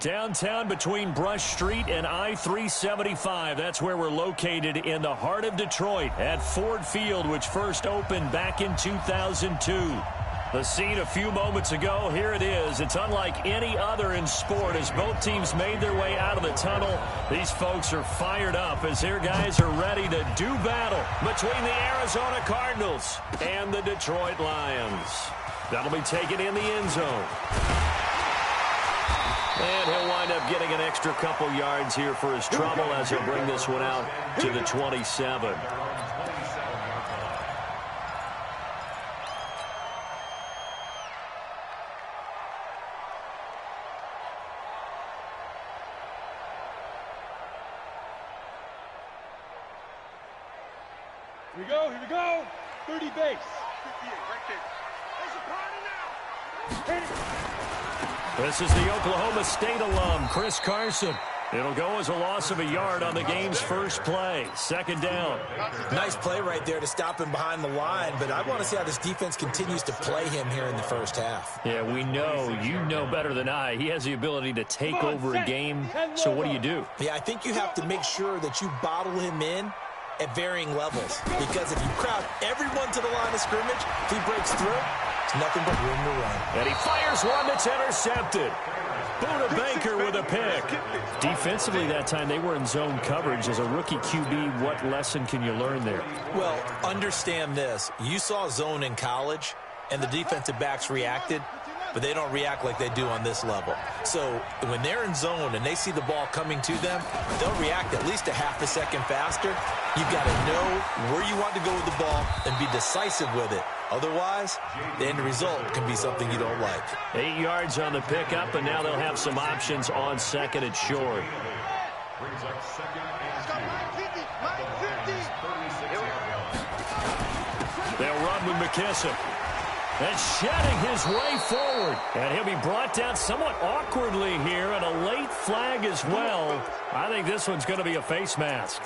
Downtown between Brush Street and I-375. That's where we're located in the heart of Detroit at Ford Field, which first opened back in 2002. The scene a few moments ago, here it is. It's unlike any other in sport as both teams made their way out of the tunnel. These folks are fired up as their guys are ready to do battle between the Arizona Cardinals and the Detroit Lions. That'll be taken in the end zone. And he'll wind up getting an extra couple yards here for his trouble as he'll bring this one out to the 27. Here we go. 30 base. 58 right there. There's a party now. Hit it. This is the Oklahoma State alum, Chris Carson. It'll go as a loss of a yard on the game's first play. Second down. Nice play right there to stop him behind the line, but I want to see how this defense continues to play him here in the first half. Yeah, we know. You know better than I. He has the ability to take over a game, so what do? Yeah, I think you have to make sure that you bottle him in at varying levels, because if you crowd everyone to the line of scrimmage, if he breaks through, it's nothing but room to run. And he fires one that's intercepted. Buda Baker with a pick. Defensively that time, they were in zone coverage. As a rookie QB, what lesson can you learn there? Well, understand this. You saw zone in college, and the defensive backs reacted, but they don't react like they do on this level. So when they're in zone and they see the ball coming to them, they'll react at least a half a second faster. You've got to know where you want to go with the ball and be decisive with it. Otherwise, the end result can be something you don't like. 8 yards on the pickup, and now they'll have some options on second and short. They'll run with McKissick. And shedding his way forward. And he'll be brought down somewhat awkwardly here, and a late flag as well. I think this one's going to be a face mask.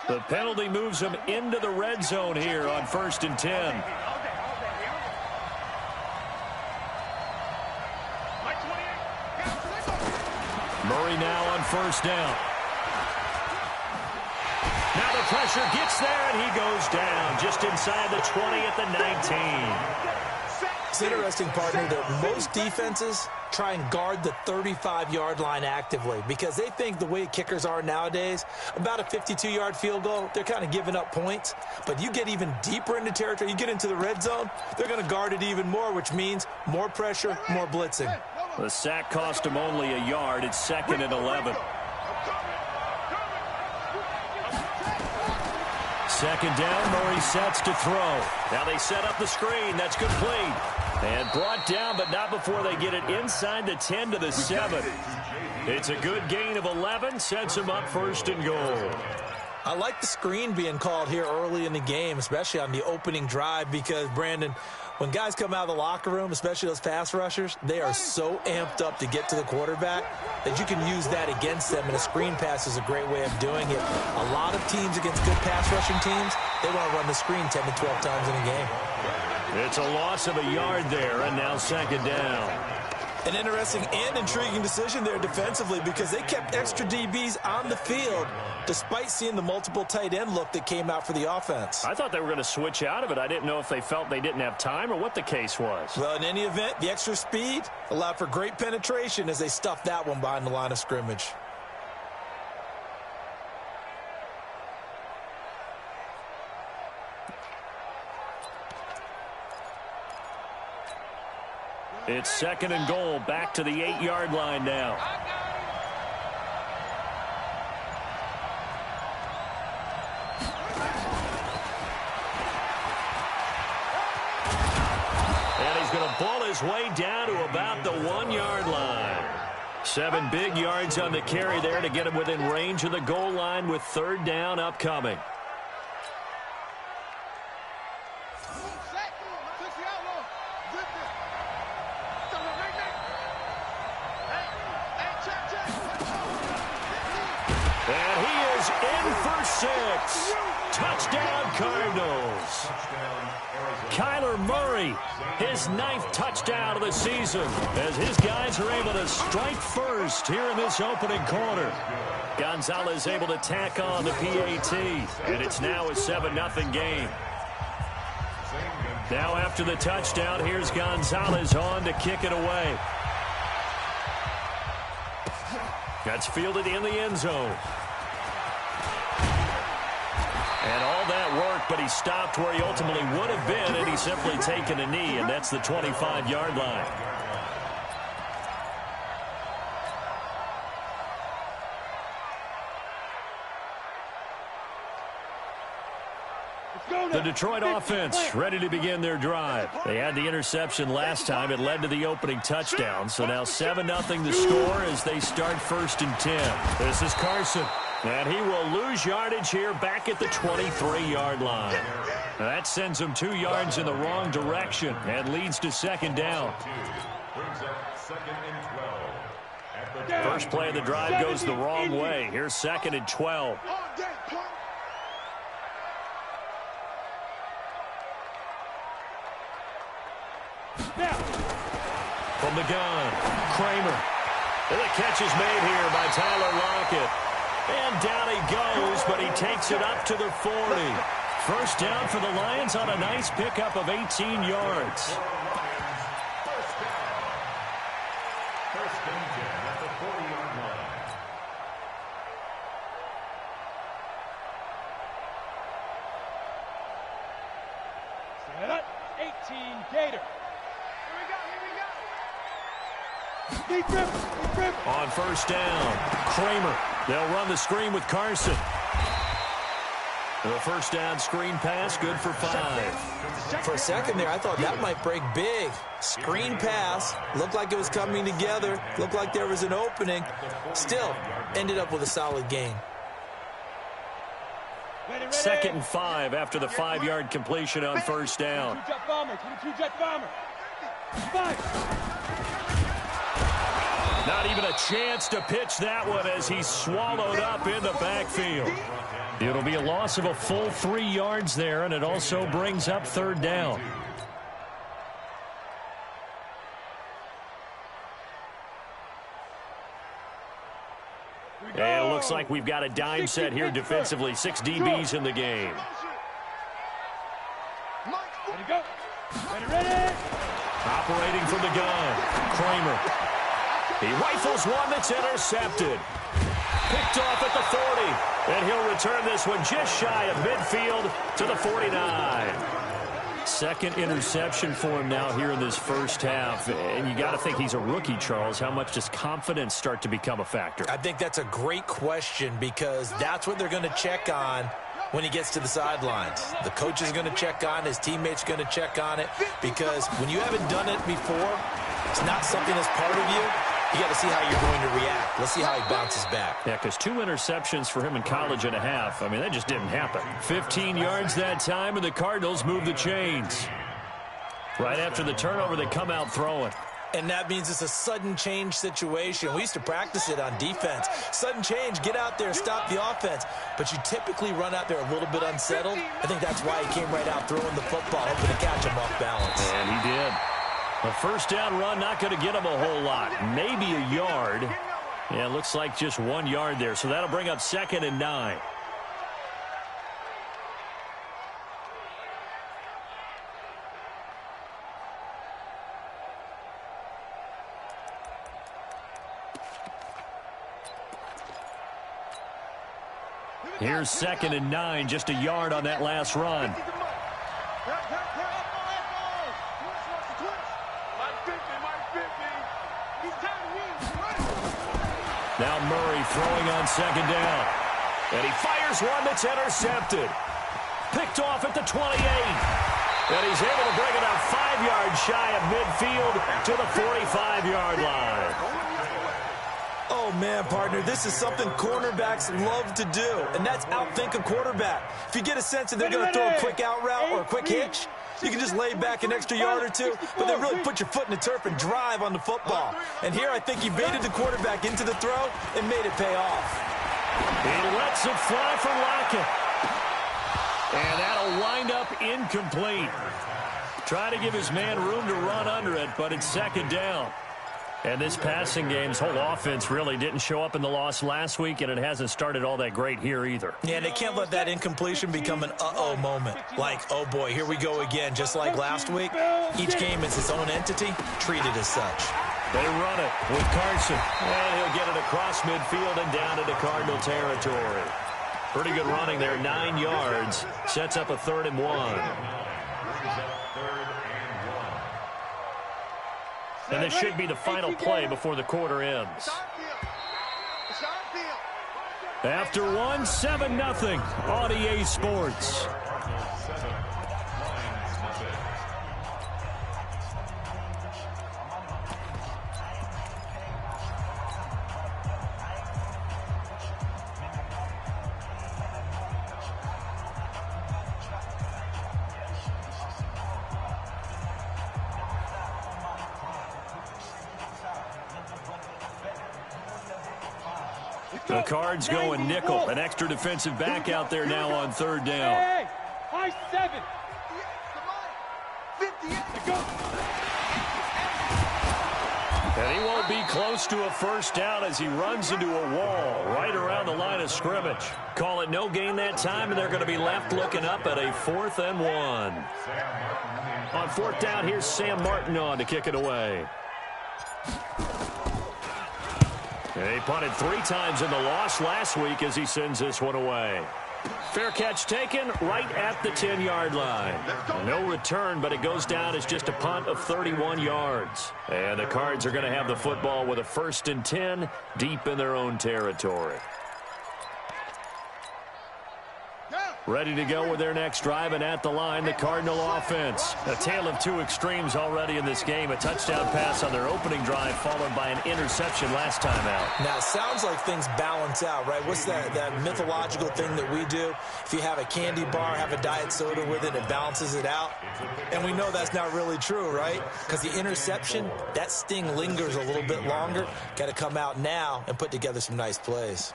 The penalty moves him into the red zone here on 1st and 10. Murray now on 1st down. Now the pressure gets there, and he goes down just inside the 20 at the 19. It's interesting, partner, that most defenses try and guard the 35-yard line actively because they think the way kickers are nowadays, about a 52-yard field goal, they're kind of giving up points. But you get even deeper into territory, you get into the red zone, they're going to guard it even more, which means more pressure, more blitzing. The sack cost him only a yard. It's 2nd and 11. Second down, Murray sets to throw. Now they set up the screen. That's complete. And brought down, but not before they get it inside the 10 to the 7. It's a good gain of 11. Sets him up 1st and goal. I like the screen being called here early in the game, especially on the opening drive, because, Brandon, when guys come out of the locker room, especially those pass rushers, they are so amped up to get to the quarterback that you can use that against them, and a screen pass is a great way of doing it. A lot of teams against good pass rushing teams, they want to run the screen 10 to 12 times in a game. It's a loss of a yard there, and now 2nd down. An interesting and intriguing decision there defensively because they kept extra DBs on the field despite seeing the multiple tight end look that came out for the offense. I thought they were going to switch out of it. I didn't know if they felt they didn't have time or what the case was. Well, in any event, the extra speed allowed for great penetration as they stuffed that one behind the line of scrimmage. It's 2nd and goal, back to the 8-yard line now. And he's going to ball his way down to about the 1-yard line. 7 big yards on the carry there to get him within range of the goal line with 3rd down upcoming. is in for 6. Touchdown, Cardinals. Kyler Murray, his 9th touchdown of the season, as his guys are able to strike first here in this opening quarter. Gonzalez able to tack on the PAT, and it's now a 7-0 game. Now after the touchdown, here's Gonzalez on to kick it away. That's fielded in the end zone. And all that work, but he stopped where he ultimately would have been, and he's simply taken a knee, and that's the 25-yard line. The Detroit offense ready to begin their drive. They had the interception last time. It led to the opening touchdown. So now 7-0 the score as they start 1st and 10. This is Carson. And he will lose yardage here back at the 23-yard line. That sends him 2 yards in the wrong direction and leads to 2nd down. First play of the drive goes the wrong way. Here's 2nd and 12. From the gun, Kramer. And the catch is made here by Tyler Lockett. And down he goes, but he takes it up to the 40. First down for the Lions on a nice pickup of 18 yards. First and 10 at the 40-yard line. Set. 18 Gator. On first down, Kramer. They'll run the screen with Carson. The first down screen pass, good for 5. For a second there, I thought that might break big. Screen pass, looked like it was coming together, looked like there was an opening. Still, ended up with a solid gain. 2nd and 5 after the 5-yard completion on first down. 22-jet bomber, 22-jet bomber. 5. Not even a chance to pitch that one as he's swallowed up in the backfield. It'll be a loss of a full 3 yards there, and it also brings up 3rd down. And it looks like we've got a dime set here defensively. 6 DBs in the game. Ready, go. Ready. Operating from the gun, Kramer. He rifles one that's intercepted. Picked off at the 40. And he'll return this one just shy of midfield to the 49. 2nd interception for him now here in this first half. And you got to think he's a rookie, Charles. How much does confidence start to become a factor? I think that's a great question because that's what they're going to check on when he gets to the sidelines. The coach is going to check on, his teammates going to check on it, because when you haven't done it before, it's not something that's part of you. You got to see how you're going to react. Let's see how he bounces back. Yeah, because 2 interceptions for him in college and a half. I mean, that just didn't happen. 15 yards that time, and the Cardinals move the chains. Right after the turnover, they come out throwing. And that means it's a sudden change situation. We used to practice it on defense. Sudden change, get out there, stop the offense. But you typically run out there a little bit unsettled. I think that's why he came right out throwing the football, hoping to catch him off balance. And he did. A first down run, not going to get him a whole lot. Maybe a yard. Yeah, it looks like just 1 yard there. So that'll bring up 2nd and 9. Here's 2nd and 9, just a yard on that last run. Now Murray throwing on 2nd down. And he fires one that's intercepted. Picked off at the 28. And he's able to bring it up 5 yards shy of midfield to the 45-yard line. Oh, man, partner, this is something cornerbacks love to do, and that's outthink a quarterback. If you get a sense that they're going to throw a quick out route or a quick hitch, you can just lay back an extra yard or two, but then really put your foot in the turf and drive on the football. And here I think he baited the quarterback into the throw and made it pay off. He lets it fly for Lockett. And that'll wind up incomplete. Try to give his man room to run under it, but it's second down. And this passing game's whole offense really didn't show up in the loss last week, and it hasn't started all that great here either. Yeah, and they can't let that incompletion become an uh-oh moment. Like, oh boy, here we go again, just like last week. Each game is its own entity, treated as such. They run it with Carson. And he'll get it across midfield and down into Cardinal territory. Pretty good running there, 9 yards. Sets up a 3rd and 1. And this should be the final play before the quarter ends. After 1, 7-0 on EA Sports. The Cards going nickel. An extra defensive back out there now on 3rd down. Hey, high 7. 58 to go. And he won't be close to a first down as he runs into a wall right around the line of scrimmage. Call it no gain that time, and they're going to be left looking up at a 4th and 1. On 4th down, here's Sam Martin on to kick it away. He punted 3 times in the loss last week as he sends this one away. Fair catch taken right at the 10-yard line. No return, but it goes down as just a punt of 31 yards. And the Cards are going to have the football with a 1st and 10 deep in their own territory. Ready to go with their next drive, and at the line, the Cardinal offense. A tale of 2 extremes already in this game. A touchdown pass on their opening drive, followed by an interception last time out. Now, it sounds like things balance out, right? What's that mythological thing that we do? If you have a candy bar, have a diet soda with it, it balances it out. And we know that's not really true, right? Because the interception, that sting lingers a little bit longer. Got to come out now and put together some nice plays.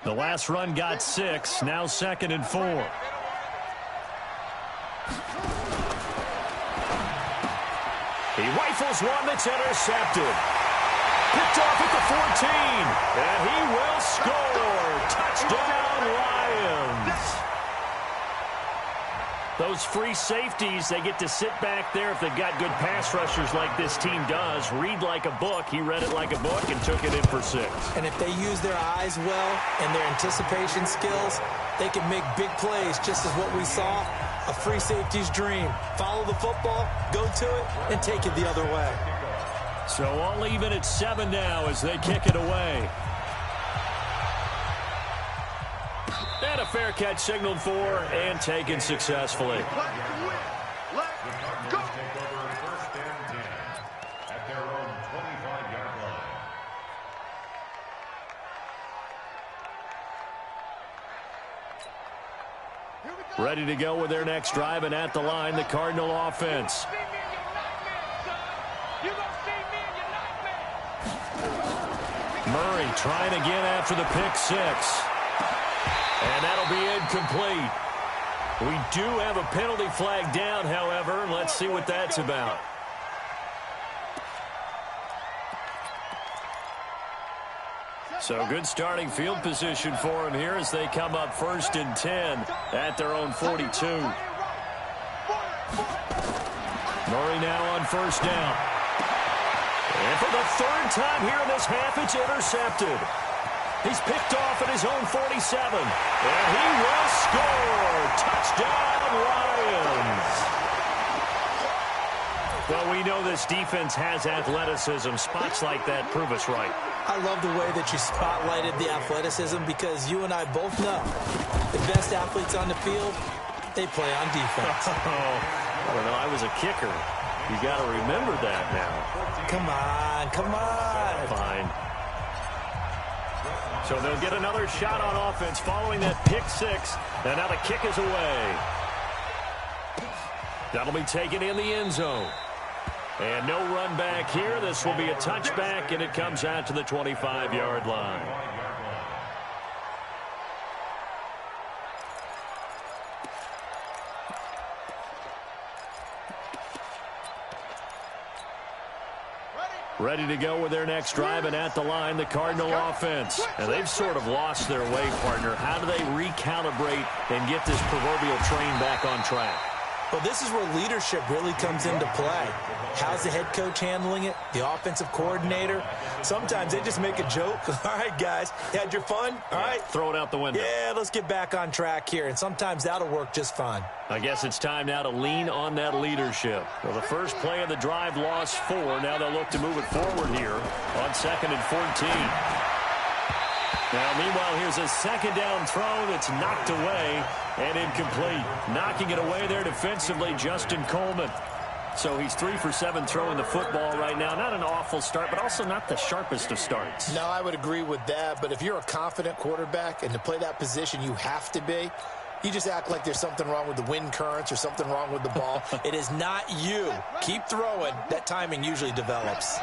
The last run got 6, now 2nd and 4. He rifles one that's intercepted. Picked off at the 14, and he will score. Touchdown, Lions. Those free safeties, they get to sit back there if they've got good pass rushers like this team does. Read like a book. He read it like a book and took it in for 6. And if they use their eyes well and their anticipation skills, they can make big plays, just as what we saw, a free safety's dream. Follow the football, go to it, and take it the other way. So all even at 7 now as they kick it away. And a fair catch signaled for and taken successfully. Ready to go with their next drive, and at the line, the Cardinal offense. Murray trying again after the pick 6. And that'll be incomplete. We do have a penalty flag down, however. Let's see what that's about. So good starting field position for him here as they come up 1st and 10 at their own 42. Murray now on 1st down. And for the 3rd time here in this half, it's intercepted. He's picked off at his own 47. And he will score. Touchdown, Lions. Well, we know this defense has athleticism. Spots like that prove us right. I love the way that you spotlighted the athleticism because you and I both know the best athletes on the field, they play on defense. I don't know. I was a kicker. You got to remember that now. Come on, come on. Fine. So they'll get another shot on offense following that pick 6. And now the kick is away. That'll be taken in the end zone. And no run back here. This will be a touchback, and it comes out to the 25-yard line. Ready to go with their next drive, and at the line, the Cardinal offense. And they've sort of lost their way, partner. How do they recalibrate and get this proverbial train back on track? Well, this is where leadership really comes into play. How's the head coach handling it? The offensive coordinator? Sometimes they just make a joke. All right, guys, you had your fun? All right. Throw it out the window. Yeah, let's get back on track here. And sometimes that'll work just fine. I guess it's time now to lean on that leadership. Well, the first play of the drive lost 4. Now they'll look to move it forward here on 2nd and 14. Now, meanwhile, here's a second down throw that's knocked away and incomplete. Knocking it away there defensively, Justin Coleman. So he's 3 for 7 throwing the football right now. Not an awful start, but also not the sharpest of starts. No, I would agree with that. But if you're a confident quarterback and to play that position, you have to be. You just act like there's something wrong with the wind currents or something wrong with the ball. It is not you. Keep throwing. That timing usually develops.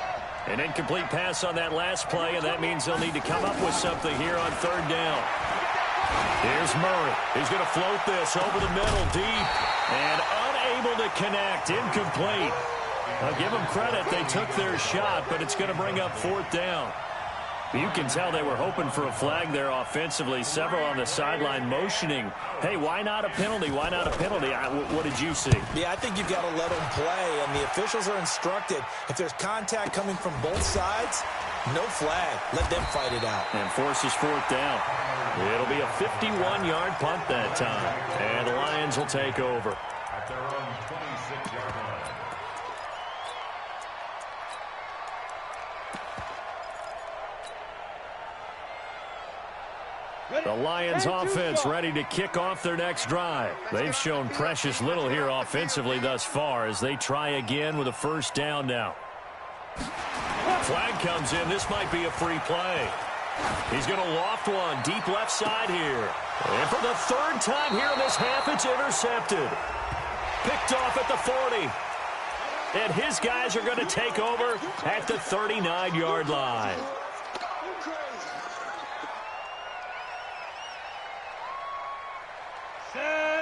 An incomplete pass on that last play, and that means they'll need to come up with something here on 3rd down. Here's Murray. He's going to float this over the middle deep and unable to connect. Incomplete. I'll give them credit. They took their shot, but it's going to bring up 4th down. You can tell they were hoping for a flag there offensively. Several on the sideline motioning, hey, why not a penalty? Why not a penalty? What did you see? Yeah, I think you've got to let them play, and the officials are instructed. If there's contact coming from both sides, no flag. Let them fight it out. And forces 4th down. It'll be a 51-yard punt that time. And the Lions will take over. At their own 26-yard line. The Lions offense ready to kick off their next drive. They've shown precious little here offensively thus far as they try again with a 1st down now. Flag comes in. This might be a free play. He's going to loft one deep left side here. And for the 3rd time here in this half, it's intercepted. Picked off at the 40. And his guys are going to take over at the 39-yard line.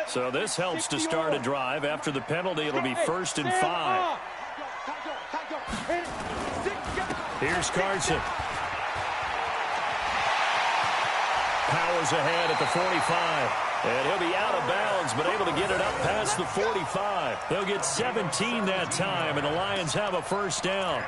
So this helps to start a drive. After the penalty, it'll be 1st and 5. Here's Carson. Powers ahead at the 45. And he'll be out of bounds, but able to get it up past the 45. They'll get 17 that time, and the Lions have a 1st down.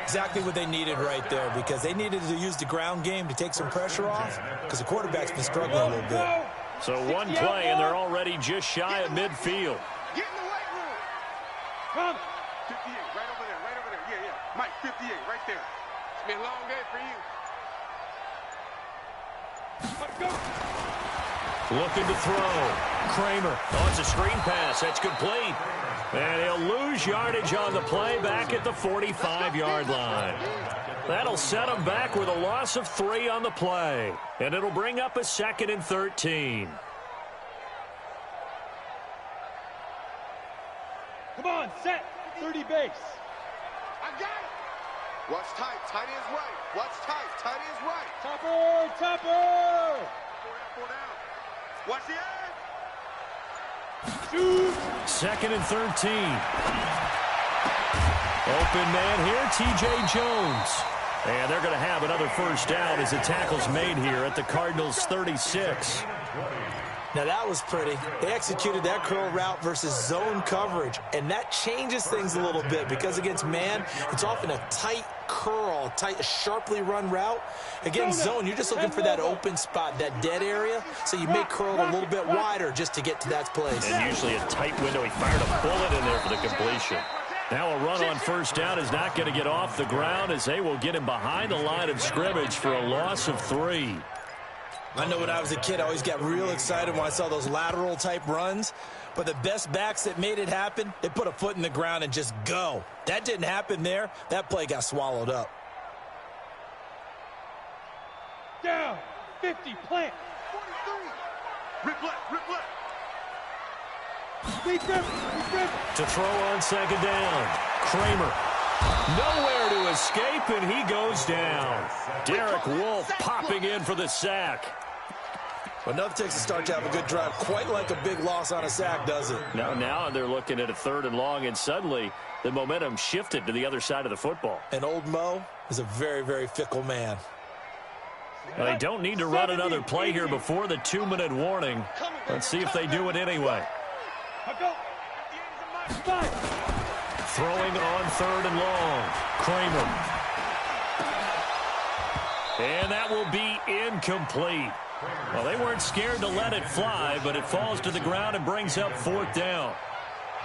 Exactly what they needed right there, because they needed to use the ground game to take some pressure off, because the quarterback's been struggling a little bit. So one play, and they're already just shy of midfield. Get in the weight room. Come. 58, right over there, right over there. Yeah, yeah. Mike, 58, right there. It's been a long day for you. Let's go. Looking to throw. Kramer. Oh, it's a screen pass. That's complete. And he'll lose yardage on the play back at the 45-yard line. That'll set him back with a loss of 3 on the play. And it'll bring up a 2nd and 13. Come on, set. 30 base. I got it. Watch tight. Tight is right. Watch tight. Tight is right. Topper. Topper. 4 down. Watch the edge. Shoot. 2nd and 13. Open man here, T.J. Jones. And they're going to have another 1st down as the tackle's made here at the Cardinals' 36. Now, that was pretty. They executed that curl route versus zone coverage, and that changes things a little bit because against man, it's often a tight curl, tight, sharply run route. Against zone, you're just looking for that open spot, that dead area, so you may curl it a little bit wider just to get to that place. And usually a tight window. He fired a bullet in there for the completion. Now a run on 1st down is not going to get off the ground as they will get him behind the line of scrimmage for a loss of 3. I know when I was a kid, I always got real excited when I saw those lateral type runs. But the best backs that made it happen, they put a foot in the ground and just go. That didn't happen there. That play got swallowed up. Down. 50. Plant. 43. Rip left. Rip left. To throw on 2nd down. Kramer. Nowhere to escape, and he goes down. Derek Wolfe popping in for the sack. Well, enough takes to start to have a good drive. Quite like a big loss on a sack, does it? Now they're looking at a 3rd and long, and suddenly the momentum shifted to the other side of the football. And old Mo is a very, very fickle man. Well, they don't need to run another play here before the 2-minute warning. Let's see if they do it anyway. Throwing on 3rd and long. Kramer. And that will be incomplete. Well, they weren't scared to let it fly, but it falls to the ground and brings up 4th down.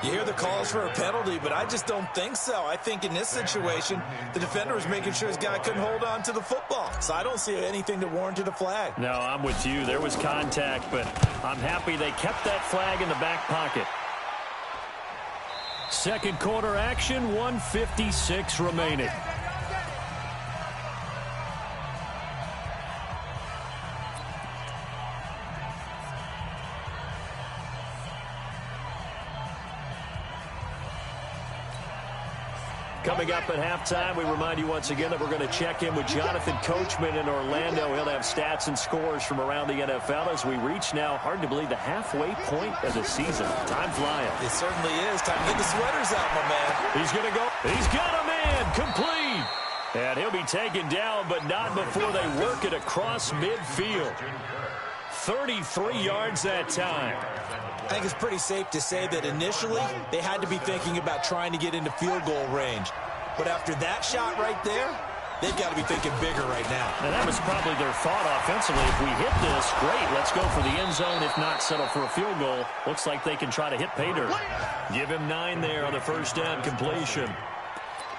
You hear the calls for a penalty, but I just don't think so. I think in this situation, the defender was making sure his guy couldn't hold on to the football. So I don't see anything that warranted a flag. No, I'm with you. There was contact, but I'm happy they kept that flag in the back pocket. Second quarter action, 1:56 remaining. Coming up at halftime, we remind you once again that we're going to check in with Jonathan Coachman in Orlando. He'll have stats and scores from around the NFL as we reach now, hard to believe, the halfway point of the season. Time flying. It certainly is. Time to get the sweaters out, my man. He's going to go. He's got a man. Complete. And he'll be taken down, but not before they work it across midfield. 33 yards that time. I think it's pretty safe to say that initially they had to be thinking about trying to get into field goal range. But after that shot right there, they've got to be thinking bigger right now. And that was probably their thought offensively. If we hit this, great, let's go for the end zone. If not, settle for a field goal. Looks like they can try to hit pay dirt. Give him 9 there on the first down completion.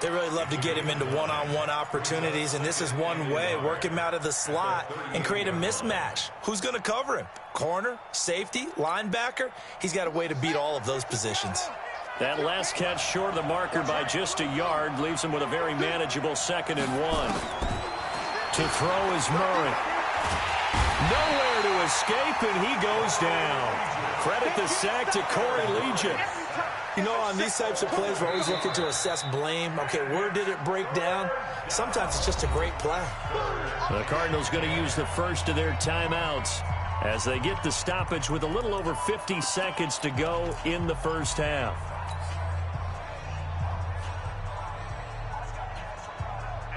They really love to get him into one-on-one opportunities, and this is one way. Work him out of the slot and create a mismatch. Who's going to cover him? Corner, safety, linebacker? He's got a way to beat all of those positions. That last catch short of the marker by just a yard leaves him with a very manageable 2nd and 1. To throw is Murray. Nowhere to escape, and he goes down. Credit the sack to Corey Legion. You know, on these types of plays, we're always looking to assess blame. Okay, where did it break down? Sometimes it's just a great play. The Cardinals going to use the first of their timeouts as they get the stoppage with a little over 50 seconds to go in the first half.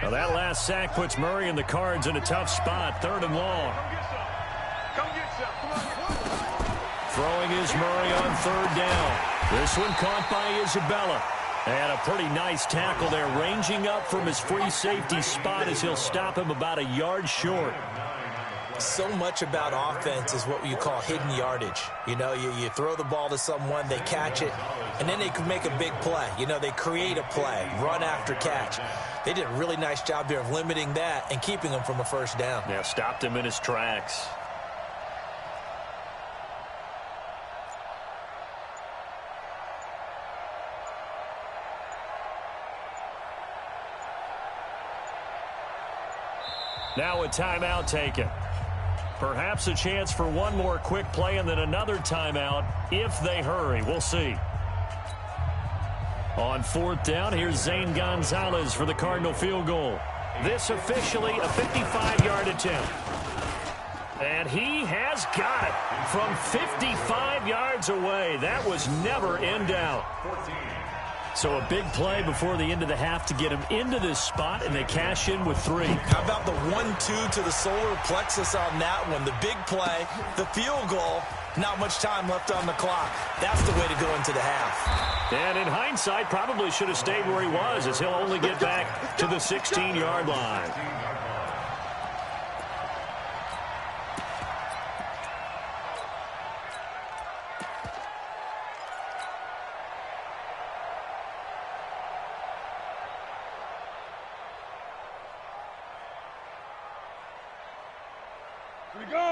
Now that last sack puts Murray and the Cards in a tough spot. 3rd and long. Throwing is Murray on 3rd down. This one caught by Isabella. And a pretty nice tackle there, ranging up from his free safety spot as he'll stop him about a yard short. So much about offense is what you call hidden yardage. You know, you throw the ball to someone, they catch it, and then they can make a big play. You know, they create a play, run after catch. They did a really nice job here of limiting that and keeping him from a first down. Yeah, stopped him in his tracks. Now a timeout taken. Perhaps a chance for one more quick play and then another timeout if they hurry. We'll see. On 4th down, here's Zane Gonzalez for the Cardinal field goal. This officially a 55-yard attempt. And he has got it from 55 yards away. That was never in doubt. So a big play before the end of the half to get him into this spot, and they cash in with 3. How about the 1-2 to the solar plexus on that one? The big play, the field goal, not much time left on the clock. That's the way to go into the half. And in hindsight, probably should have stayed where he was, as he'll only get back to the 16-yard line.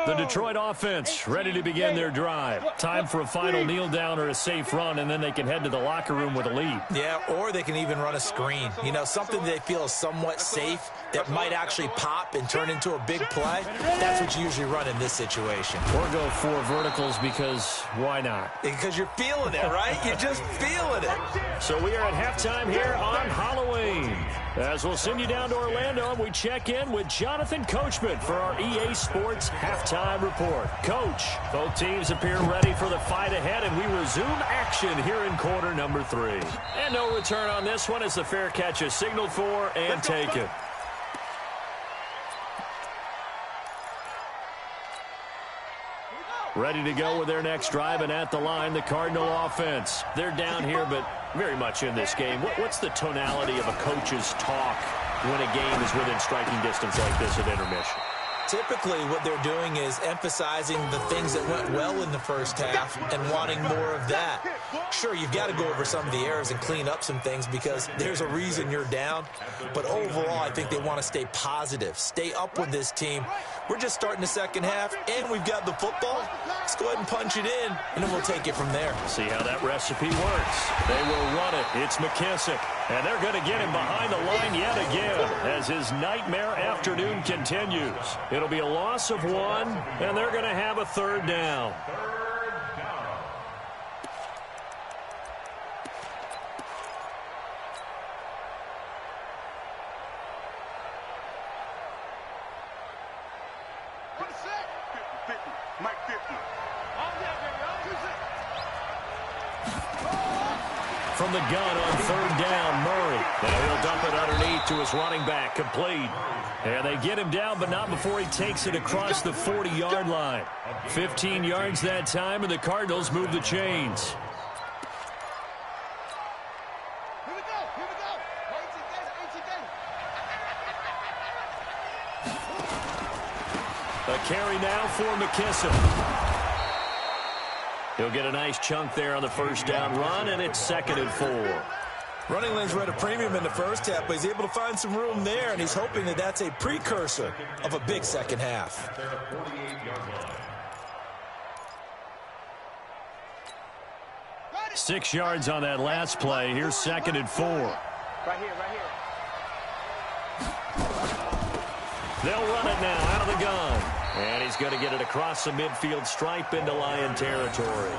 The The Detroit offense ready to begin their drive. Time for a final kneel down or a safe run, and then they can head to the locker room with a lead. Yeah, or they can even run a screen. You know, something they feel is somewhat safe that might actually pop and turn into a big play. That's what you usually run in this situation. Or go 4 verticals because why not? Because you're feeling it, right? You're just feeling it. So we are at halftime here on Halloween. As we'll send you down to Orlando, and we check in with Jonathan Coachman for our EA Sports Halftime Report. Coach, both teams appear ready for the fight ahead, and we resume action here in quarter number 3. And no return on this one as the fair catch is signaled for and taken. Ready to go with their next drive, and at the line, the Cardinal offense. They're down here, but very much in this game. What's the tonality of a coach's talk when a game is within striking distance like this at intermission? Typically, what they're doing is emphasizing the things that went well in the first half and wanting more of that. Sure, you've got to go over some of the errors and clean up some things because there's a reason you're down. But overall, I think they want to stay positive, stay up with this team. We're just starting the second half, and we've got the football. Let's go ahead and punch it in, and then we'll take it from there. See how that recipe works. They will run it. It's McKissick. And they're going to get him behind the line yet again as his nightmare afternoon continues. It'll be a loss of 1, and they're going to have a 3rd down. From the gun on 3rd down, Murray. And he'll dump it underneath to his running back, complete. And they get him down, but not before he takes it across the 40-yard line. 15 yards that time, and the Cardinals move the chains. Here we go. A carry now for McKissick. He'll get a nice chunk there on the 1st down run, and it's 2nd and 4. Running lanes were at a premium in the first half, but he's able to find some room there, and he's hoping that that's a precursor of a big second half. 6 yards on that last play. Here's 2nd and 4. Right here. They'll run it now out of the gun. And he's going to get it across the midfield stripe into Lion territory.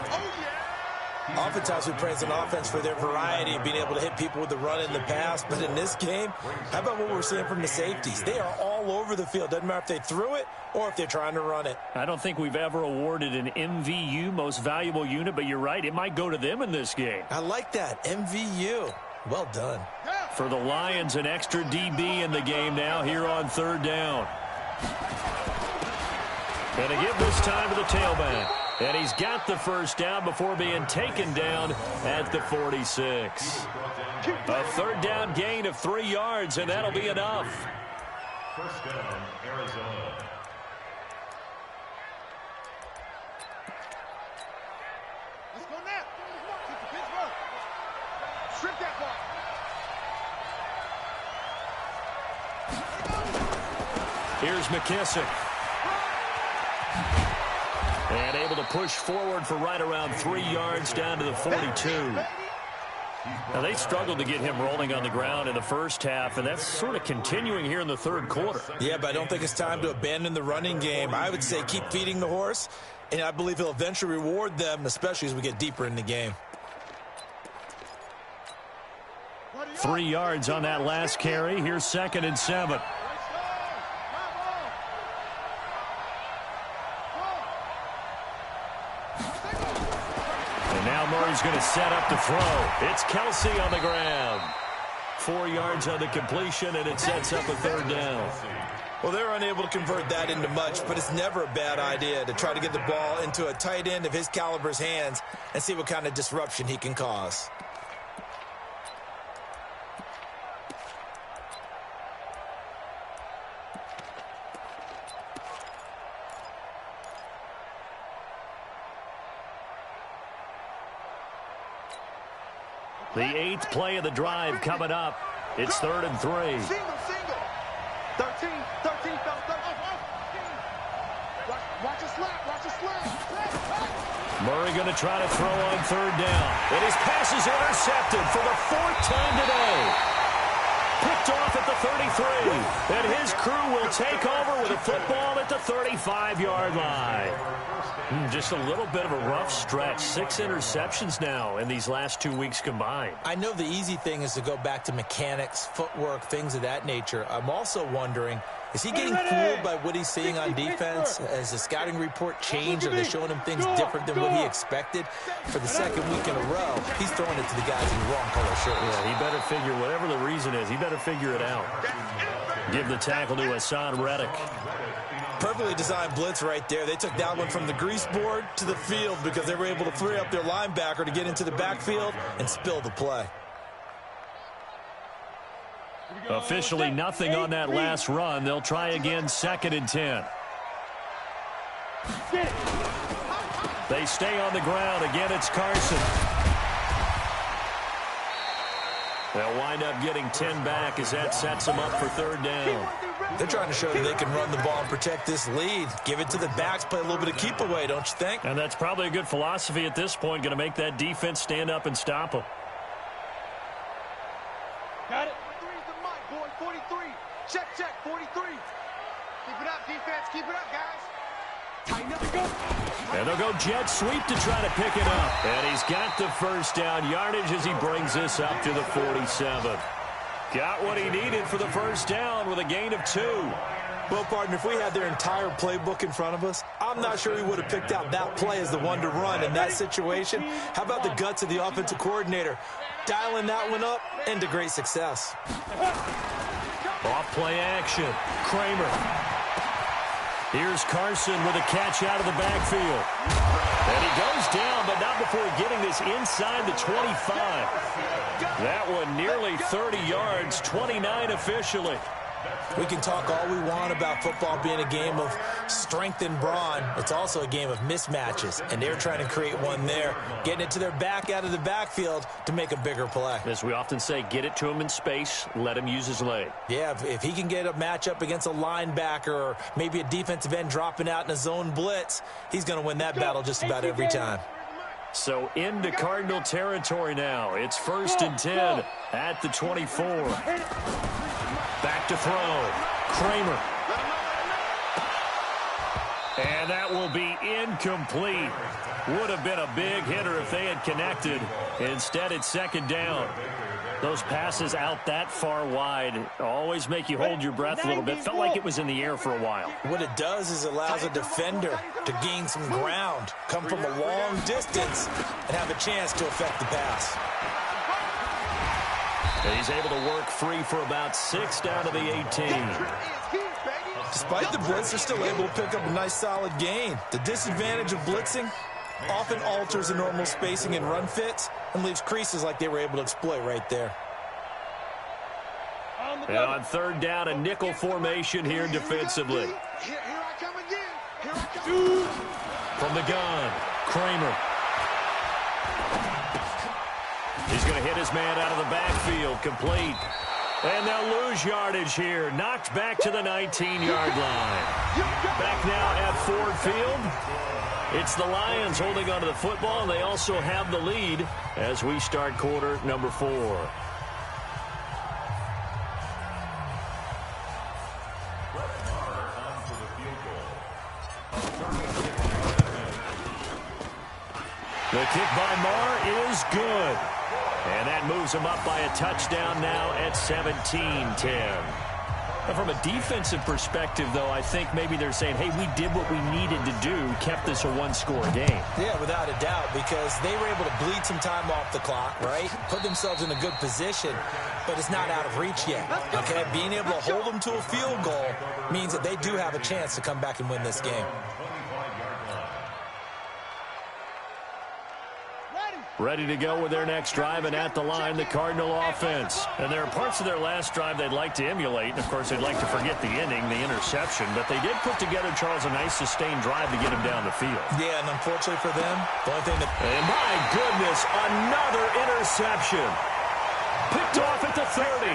Oftentimes we praise an offense for their variety of being able to hit people with the run in the pass. But in this game, how about what we're seeing from the safeties? They are all over the field. Doesn't matter if they threw it or if they're trying to run it. I don't think we've ever awarded an MVU, most valuable unit, but you're right. It might go to them in this game. I like that. MVU. Well done. For the Lions, an extra DB in the game now here on 3rd down. And a give this time to the tailback. And he's got the 1st down before being taken down at the 46. A 3rd down gain of 3 yards, and that'll be enough. 1st down, Arizona. Let's go now. Strip that ball. Here's McKissick. And able to push forward for right around 3 yards down to the 42. Now, they struggled to get him rolling on the ground in the first half, and that's sort of continuing here in the 3rd quarter. Yeah, but I don't think it's time to abandon the running game. I would say keep feeding the horse, and I believe he'll eventually reward them, especially as we get deeper in the game. 3 yards on that last carry. Here's 2nd and 7. Murray's going to set up the throw. It's Kelsey on the ground. 4 yards on the completion, and it sets up a 3rd down. Well, they're unable to convert that into much, but it's never a bad idea to try to get the ball into a tight end of his caliber's hands and see what kind of disruption he can cause. The 8th play of the drive coming up. It's 3rd and 3. Single. 13, fellas. Watch us Murray going to try to throw on third down. And his pass is intercepted for the fourth time today. Picked off at the 33. And his crew will take over with a football at the 35-yard line. Just a little bit of a rough stretch. 6 interceptions now in these last 2 weeks combined. I know the easy thing is to go back to mechanics, footwork, things of that nature. I'm also wondering, is he getting fooled by what he's seeing on defense? Has the scouting report changed? Are they showing him things different than what he expected? For the second week in a row, he's throwing it to the guys in the wrong color shirts. Yeah, he better figure, whatever the reason is, he better figure it out. Give the tackle to Hassan Reddick. Perfectly designed blitz right there. They took that one from the grease board to the field because they were able to free up their linebacker to get into the backfield and spill the play. Officially nothing on that last run. They'll try again, 2nd and 10. They stay on the ground. Again, it's Carson. They'll wind up getting 10 back as that sets them up for 3rd down. They're trying to show that they can run the ball and protect this lead. Give it to the backs, play a little bit of keep away, don't you think? And that's probably a good philosophy at this point. Going to make that defense stand up and stop them. Got it. 43's the mic, boy. 43. Check, 43. Keep it up, defense. Keep it up, guys. Tighten up. Go. And they'll go jet sweep to try to pick it up. And he's got the first down yardage as he brings this up to the 47. Got what he needed for the first down with a gain of 2. Well, partner, if we had their entire playbook in front of us, I'm not sure we would have picked out that play as the one to run in that situation. How about the guts of the offensive coordinator? Dialing that one up into great success. Off play action. Kramer. Here's Carson with a catch out of the backfield. And he goes down, but not before getting this inside the 25. That one nearly 30 yards, 29 officially. We can talk all we want about football being a game of strength and brawn. It's also a game of mismatches, and they're trying to create one there, getting it to their back out of the backfield to make a bigger play. As we often say, get it to him in space, let him use his leg. Yeah, if he can get a matchup against a linebacker or maybe a defensive end dropping out in a zone blitz, he's going to win that battle just about every time. So into Cardinal territory now. It's 1st and 10 at the 24. Back to throw. Kramer. And that will be incomplete. Would have been a big hitter if they had connected. Instead, it's 2nd down. Those passes out that far wide always make you hold your breath a little bit. Felt like it was in the air for a while. What it does is allows a defender to gain some ground, come from a long distance, and have a chance to affect the pass. And he's able to work free for about 6 down to the 18. Despite the blitz, they're still able to pick up a nice solid gain. The disadvantage of blitzing often alters the normal spacing and run fits and leaves creases like they were able to exploit right there. And on 3rd down, a nickel formation here defensively. Here I come again. Here I come. From the gun, Kramer. He's going to hit his man out of the backfield, complete. And they'll lose yardage here. Knocked back to the 19-yard line. Back now at Ford Field. It's the Lions holding onto the football, and they also have the lead as we start quarter number 4. The kick by Marr is good. And that moves them up by a touchdown now at 17-10. From a defensive perspective, though, I think maybe they're saying, hey, we did what we needed to do, kept this a one-score game. Yeah, without a doubt, because they were able to bleed some time off the clock, right? Put themselves in a good position, but it's not out of reach yet, okay? Being able to hold them to a field goal means that they do have a chance to come back and win this game. Ready to go with their next drive, and at the line, the Cardinal offense. And there are parts of their last drive they'd like to emulate. And, of course, they'd like to forget the inning, the interception. But they did put together, Charles, a nice sustained drive to get him down the field. Yeah, and unfortunately for them, the only thing that... And, my goodness, another interception. Picked off at the 30.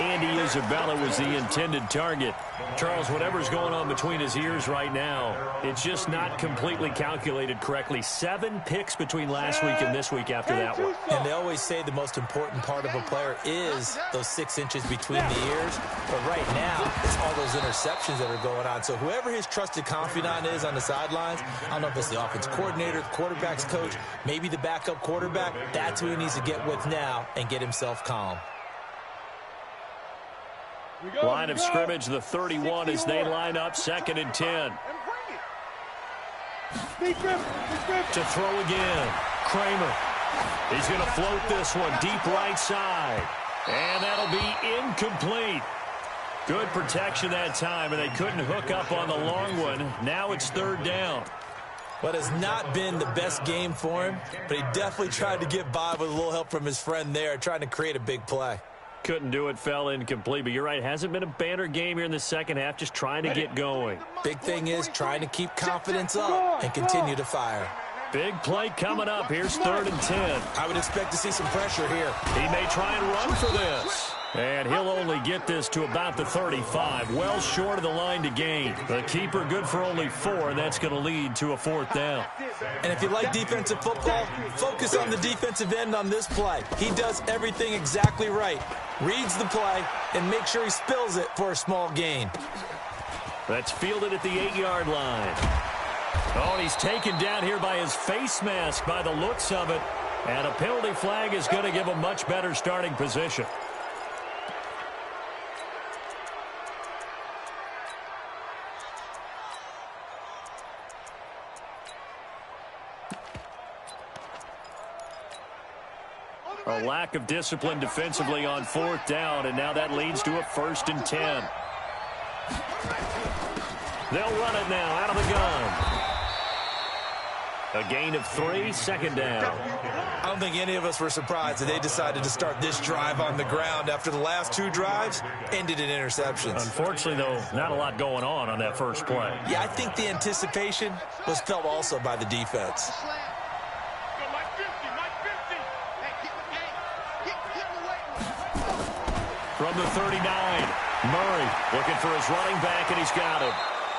Andy Isabella was the intended target. Charles, whatever's going on between his ears right now, it's just not completely calculated correctly. 7 picks between last week and this week after that one. And they always say the most important part of a player is those 6 inches between the ears. But right now, it's all those interceptions that are going on. So whoever his trusted confidant is on the sidelines, I don't know if it's the offense coordinator, the quarterback's coach, maybe the backup quarterback, that's who he needs to get with now and get himself calm. Line of scrimmage, the 31 as they line up, 2nd and 10. To throw again. Kramer. He's going to float this one deep right side. And that'll be incomplete. Good protection that time, and they couldn't hook up on the long one. Now it's 3rd down. But it's not been the best game for him, but he definitely tried to get by with a little help from his friend there, trying to create a big play. Couldn't do it, fell incomplete. But you're right, hasn't been a banner game here in the second half, just trying to get going. Big thing is trying to keep confidence up and continue to fire. Big play coming up. Here's 3rd and 10. I would expect to see some pressure here. He may try and run for this. And he'll only get this to about the 35, well short of the line to gain. The keeper good for only 4, and that's going to lead to a 4th down. And if you like defensive football, focus on the defensive end on this play. He does everything exactly right. Reads the play and makes sure he spills it for a small gain. That's fielded at the 8-yard line. Oh, and he's taken down here by his face mask by the looks of it. And a penalty flag is going to give him much better starting position. A lack of discipline defensively on 4th down, and now that leads to a 1st and 10. They'll run it now out of the gun. A gain of 3, 2nd down. I don't think any of us were surprised that they decided to start this drive on the ground after the last 2 drives ended in interceptions. Unfortunately, though, not a lot going on that first play. Yeah, I think the anticipation was felt also by the defense. From the 39, Murray looking for his running back, and he's got him.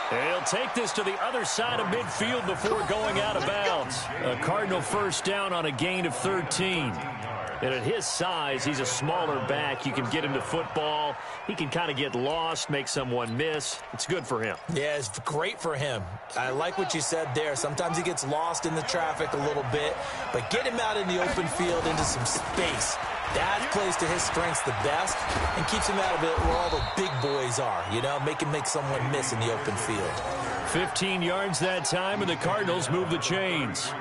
He'll take this to the other side of midfield before going out of bounds. A Cardinal 1st down on a gain of 13. And at his size, he's a smaller back. You can get him to football. He can kind of get lost, make someone miss. It's good for him. Yeah, it's great for him. I like what you said there. Sometimes he gets lost in the traffic a little bit, but get him out in the open field into some space. That plays to his strengths the best and keeps him out of it where all the big boys are, you know, make him make someone miss in the open field. 15 yards that time, and the Cardinals move the chains.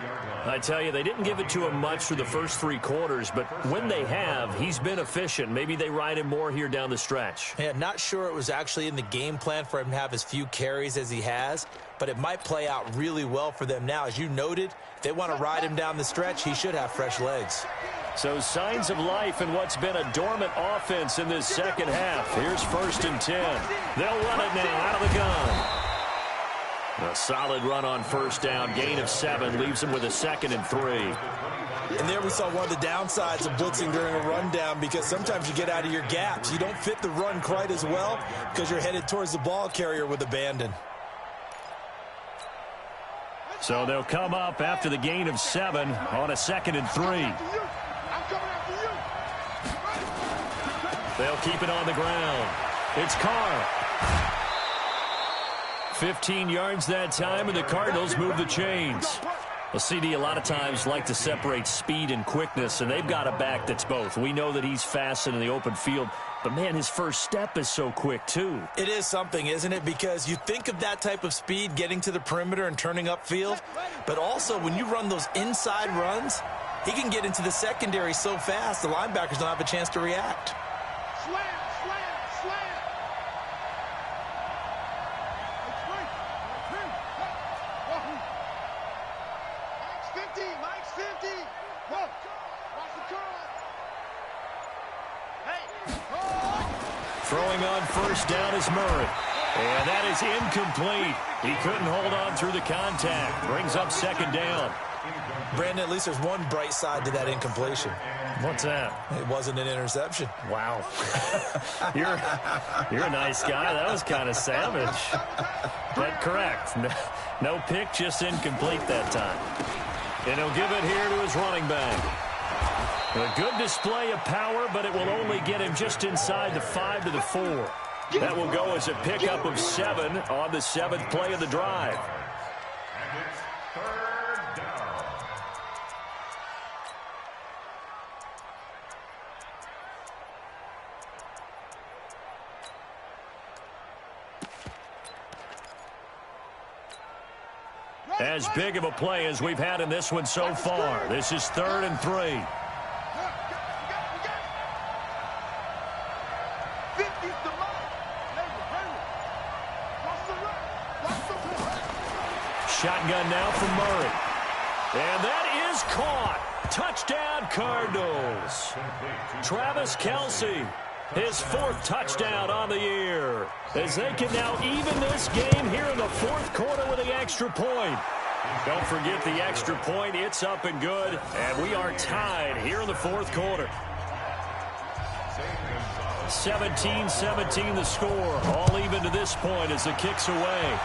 I tell you, they didn't give it to him much for the first 3 quarters, but when they have, he's been efficient. Maybe they ride him more here down the stretch. Yeah, not sure it was actually in the game plan for him to have as few carries as he has, but it might play out really well for them now. As you noted, if they want to ride him down the stretch, he should have fresh legs. So signs of life in what's been a dormant offense in this second half. Here's 1st and 10. They'll run it now out of the gun. A solid run on 1st down. Gain of 7 leaves him with a 2nd and 3. And there we saw one of the downsides of blitzing during a rundown, because sometimes you get out of your gaps. You don't fit the run quite as well because you're headed towards the ball carrier with abandon. So they'll come up after the gain of 7 on a 2nd and 3. They'll keep it on the ground. It's Carr. 15 yards that time, and the Cardinals move the chains. Well, CD, a lot of times like to separate speed and quickness, and they've got a back that's both. We know that he's fast in the open field, but, man, his first step is so quick, too. It is something, isn't it? Because you think of that type of speed getting to the perimeter and turning upfield, but also when you run those inside runs, he can get into the secondary so fast the linebackers don't have a chance to react. Throwing on 1st down is Murray. And that is incomplete. He couldn't hold on through the contact. Brings up 2nd down. Brandon, at least there's one bright side to that incompletion. What's that? It wasn't an interception. Wow. You're a nice guy. That was kind of savage. But correct. No pick, just incomplete that time. And he'll give it here to his running back. A good display of power, but it will only get him just inside the 5 to the 4. That will go as a pickup of 7 on the 7th play of the drive. And it's third down. As big of a play as we've had in this one so far. This is 3rd and 3. Shotgun now from Murray. And that is caught. Touchdown, Cardinals. Travis Kelce, his 4th touchdown on the year. As they can now even this game here in the 4th quarter with the extra point. Don't forget the extra point. It's up and good. And we are tied here in the 4th quarter. 17-17 the score. All even to this point as the kick's away.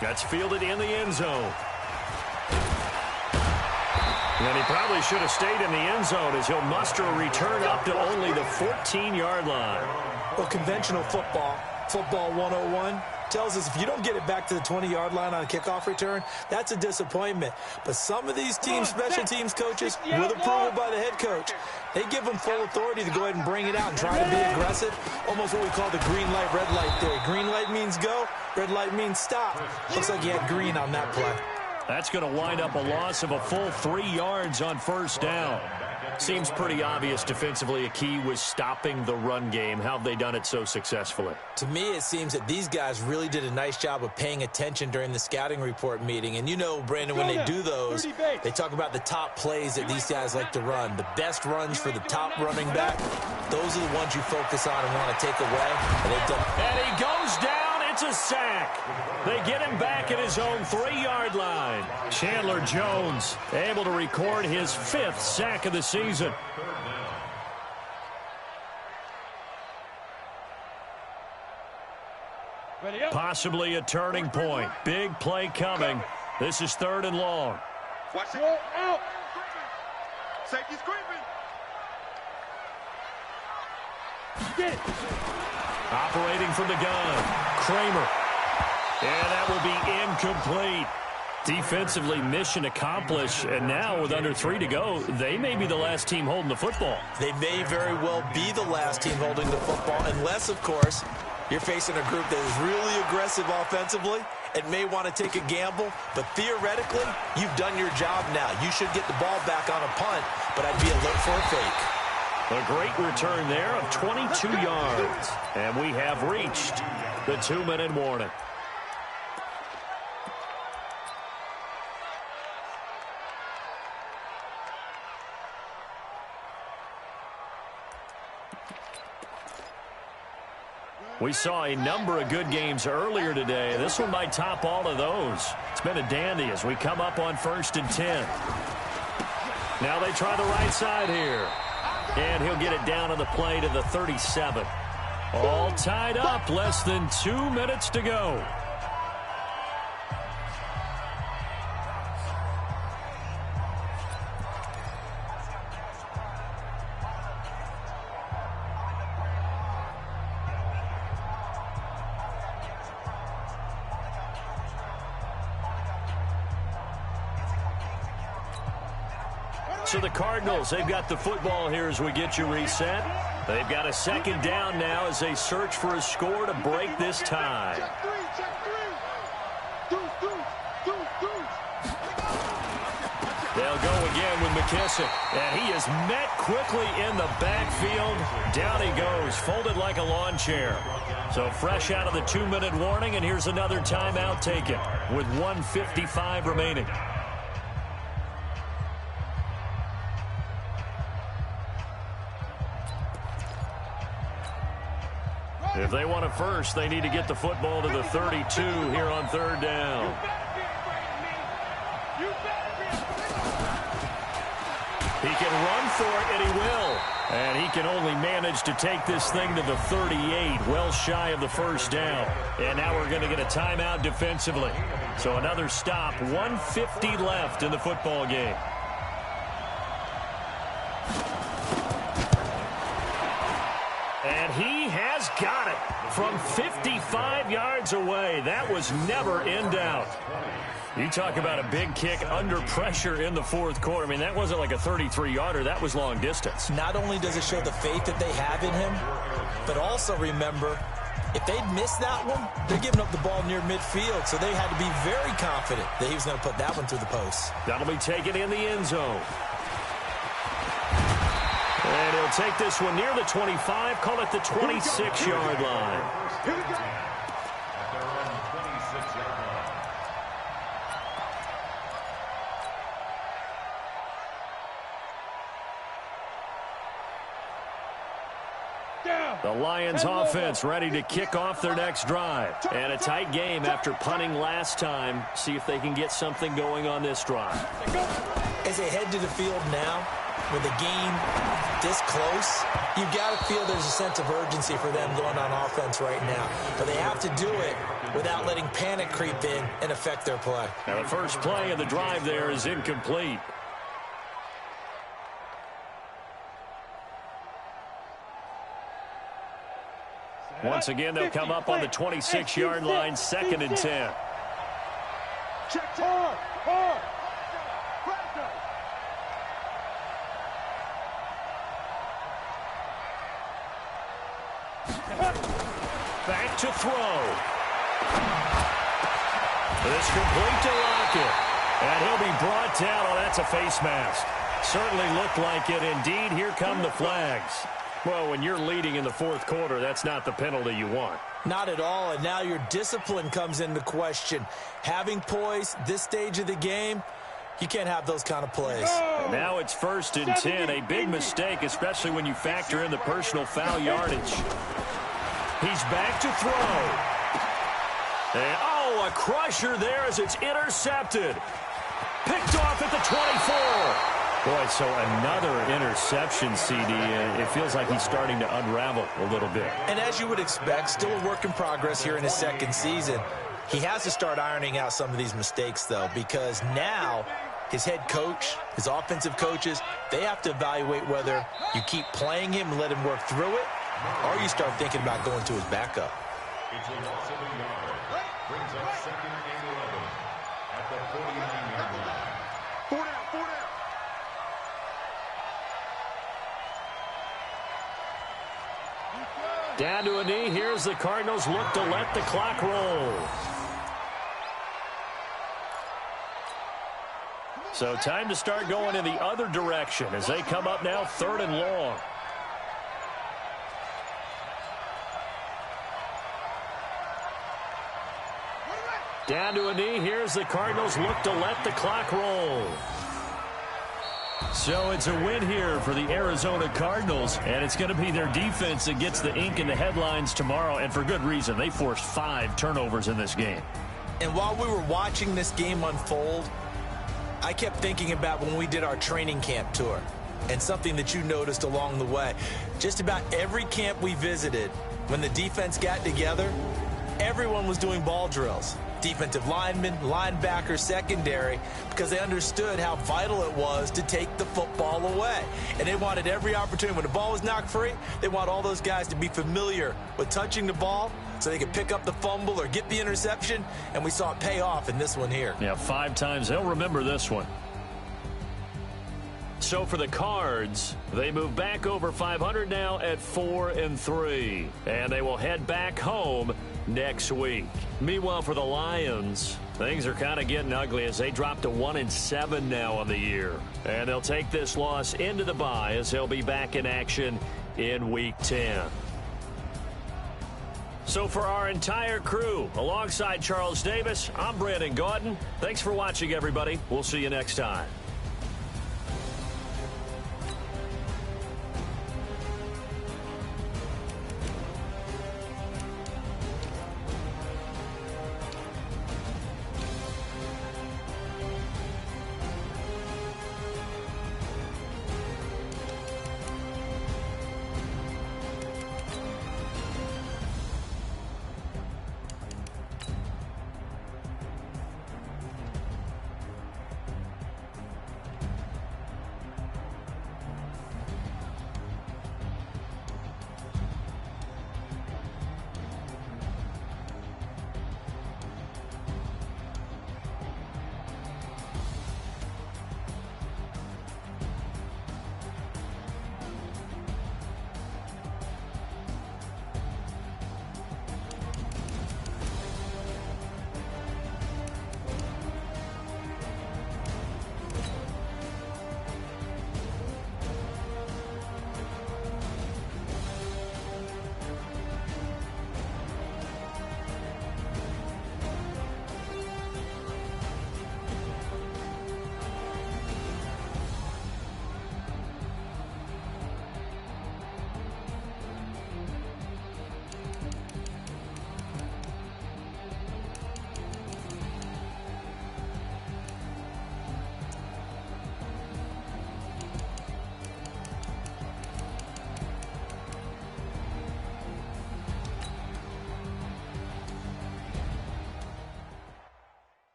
That's fielded in the end zone. And he probably should have stayed in the end zone as he'll muster a return up to only the 14-yard line. Well, conventional football 101, tells us if you don't get it back to the 20-yard line on a kickoff return, that's a disappointment. But some of these teams, special teams coaches, with approval by the head coach, they give them full authority to go ahead and bring it out and try to be aggressive. Almost what we call the green light, red light theory. Green light means go, red light means stop. Looks like he had green on that play. That's going to wind up a loss of a full 3 yards on 1st down. Seems pretty obvious defensively a key was stopping the run game. How have they done it so successfully? To me, it seems that these guys really did a nice job of paying attention during the scouting report meeting. And you know, Brandon, when they do those, they talk about the top plays that these guys like to run. The best runs for the top running back, those are the ones you focus on and want to take away. And they've done. And he goes down. It's a sack. They get him back at his own 3-yard line. Chandler Jones able to record his 5th sack of the season. Possibly a turning point. Big play coming. This is 3rd and long. Watch it. Out. Safety's creeping. Get it. Operating from the gun. Kramer. And that will be incomplete. Defensively, mission accomplished. And now with under 3 to go, they may be the last team holding the football. They may very well be the last team holding the football, unless, of course, you're facing a group that is really aggressive offensively and may want to take a gamble. But theoretically, you've done your job now. You should get the ball back on a punt, but I'd be alert for a fake. A great return there of 22 yards. And we have reached the 2-minute warning. We saw a number of good games earlier today. This one might top all of those. It's been a dandy as we come up on 1st and 10. Now they try the right side here. And he'll get it down on the play to the 37. All tied up, less than 2 minutes to go. So the Cardinals, they've got the football here as we get you reset. They've got a 2nd down now as they search for a score to break this tie. They'll go again with McKissick. And he is met quickly in the backfield. Down he goes, folded like a lawn chair. So fresh out of the 2-minute warning, and here's another timeout taken with 1:55 remaining. If they want it first, they need to get the football to the 32 here on 3rd down. He can run for it, and he will. And he can only manage to take this thing to the 38, well shy of the first down. And now we're going to get a timeout defensively. So another stop, 1:50 left in the football game. And he has got it from 55 yards away. That was never in doubt. You talk about a big kick under pressure in the fourth quarter. I mean, that wasn't like a 33-yarder. That was long distance. Not only does it show the faith that they have in him, but also remember, if they'd missed that one, they're giving up the ball near midfield, so they had to be very confident that he was going to put that one through the post. That'll be taken in the end zone. And he'll take this one near the 25, call it the 26-yard line. Here we go. At their own 26-yard line. The Lions offense ready to kick off their next drive. And a tight game after punting last time. See if they can get something going on this drive. As they head to the field now, with the game this close, you've got to feel there's a sense of urgency for them going on offense right now. But they have to do it without letting panic creep in and affect their play. Now the first play of the drive there is incomplete. Once again, they'll come up on the 26-yard line, 2nd and 10. Check hard. Back to throw. This complete to Lockett. And he'll be brought down. Oh, that's a face mask. Certainly looked like it. Indeed, here come the flags. Well, when you're leading in the fourth quarter, that's not the penalty you want. Not at all, and now your discipline comes into question. Having poise this stage of the game, you can't have those kind of plays. And now it's 1st and 10, a big mistake, especially when you factor in the personal foul yardage. He's back to throw. And, oh, a crusher there as it's intercepted. Picked off at the 24. Boy, so another interception, CD. It feels like he's starting to unravel a little bit. And as you would expect, still a work in progress here in his second season. He has to start ironing out some of these mistakes, though, because now his head coach, his offensive coaches, they have to evaluate whether you keep playing him and let him work through it, or you start thinking about going to his backup. It's a loss of a yard. Brings up 2nd and 11 at the 49-yard line. 4 down. Down to a knee. Here's the Cardinals look to let the clock roll. So time to start going in the other direction as they come up now 3rd and long. Down to a knee. Here's the Cardinals look to let the clock roll. So it's a win here for the Arizona Cardinals, and it's going to be their defense that gets the ink in the headlines tomorrow, and for good reason. They forced 5 turnovers in this game. And while we were watching this game unfold, I kept thinking about when we did our training camp tour, and something that you noticed along the way. Just about every camp we visited, when the defense got together, everyone was doing ball drills. Defensive linemen, linebackers, secondary, because they understood how vital it was to take the football away. And they wanted every opportunity. When the ball was knocked free, they want all those guys to be familiar with touching the ball so they could pick up the fumble or get the interception, and we saw it pay off in this one here. Yeah, 5 times. They'll remember this one. So for the Cards, they move back over 500 now at 4-3. And they will head back home next week. Meanwhile, for the Lions, things are kind of getting ugly as they drop to 1-7 now on the year. And they'll take this loss into the bye as they'll be back in action in Week 10. So for our entire crew, alongside Charles Davis, I'm Brandon Gaudin. Thanks for watching, everybody. We'll see you next time.